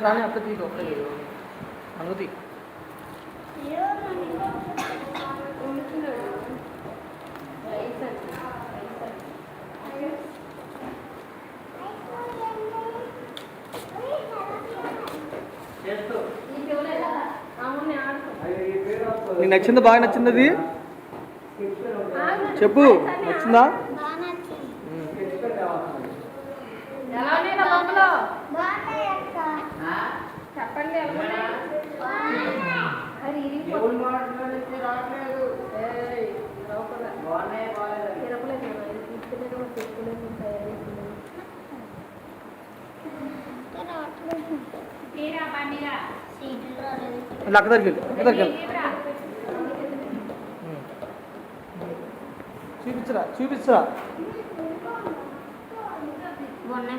రాని అట్లా తీసి ఒకటే అనుమతి నీకు నచ్చిందా? బాగా నచ్చింది అది చెప్పు, నచ్చిందా? చెప్పండి అక్క దగ్గరికి చూపించరా చూపించరా మొన్న